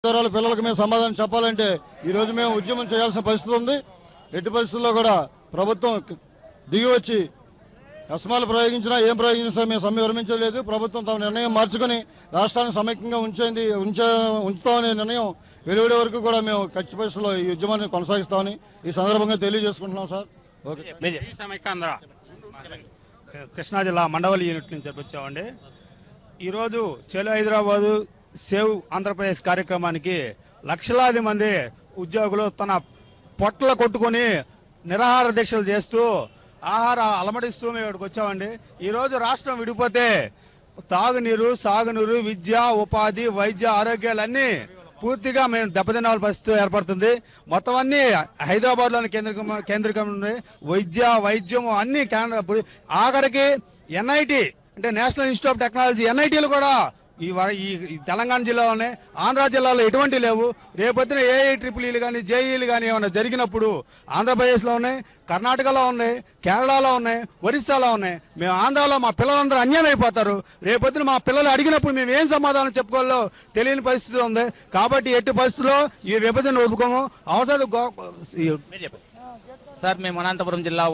భావితరాల పిల్లలకు మేము సమాధానం చెప్పాలంటే ఈ రోజు మేము ఉద్యమం చేయాల్సిన పరిస్థితి ఉంది. ఎట్టి పరిస్థితుల్లో కూడా ప్రభుత్వం దిగి వచ్చి అస్మాలు ప్రయోగించినా ఏం ప్రయోగించినా మేము సమ్మె విరమించలేదు. ప్రభుత్వం తమ నిర్ణయం మార్చుకుని రాష్ట్రాన్ని సమైక్యంగా ఉంచుతామనే నిర్ణయం వెలువడే వరకు కూడా మేము ఖచ్చిత పరిస్థితుల్లో ఈ ఉద్యమాన్ని కొనసాగిస్తామని ఈ సందర్భంగా తెలియజేసుకుంటున్నాం సార్. కృష్ణా జిల్లా మండవల్లి యూనిట్ నుంచి వచ్చామండి. ఈరోజు చెలో హైదరాబాదు సేవ్ ఆంధ్రప్రదేశ్ కార్యక్రమానికి లక్షలాది మంది ఉద్యోగులు తన పొట్టలు కొట్టుకుని నిరాహార దీక్షలు చేస్తూ ఆహారం అలమడిస్తూ మేము ఇక్కడికి వచ్చామండి. ఈ రోజు రాష్ట్రం విడిపోతే తాగునీరు, సాగునీరు, విద్య, ఉపాధి, వైద్య, ఆరోగ్యాలన్నీ పూర్తిగా మేము దెబ్బతిన్న పరిస్థితి ఏర్పడుతుంది. మొత్తం అన్ని హైదరాబాద్ లోని కేంద్రీకరణ వైద్యం అన్ని ఆఖరికి ఎన్ఐటి అంటే నేషనల్ ఇన్స్టిట్యూట్ ఆఫ్ టెక్నాలజీ ఎన్ఐటీలు కూడా ఈ తెలంగాణ జిల్లాలోనే, ఆంధ్ర జిల్లాలో ఎటువంటి లేవు. రేపొద్దున ఏఐట్రిపుల్ఈలు కానీ జేఈలు కానీ ఏమైనా జరిగినప్పుడు ఆంధ్రప్రదేశ్లో ఉన్నాయి, కర్ణాటకలో ఉన్నాయి, కేరళలో ఉన్నాయి, ఒరిస్సాలో ఉన్నాయి. మేము ఆంధ్రాలో మా పిల్లలందరూ అన్యాయం అయిపోతారు. రేపొద్దున మా పిల్లలు అడిగినప్పుడు మేము ఏం సమాధానం చెప్పుకోవాలో తెలియని పరిస్థితి ఉంది. కాబట్టి ఎట్టి పరిస్థితుల్లో ఈ విభజన ఒప్పుకోము. అవసరం సార్ మేము అనంతపురం జిల్లా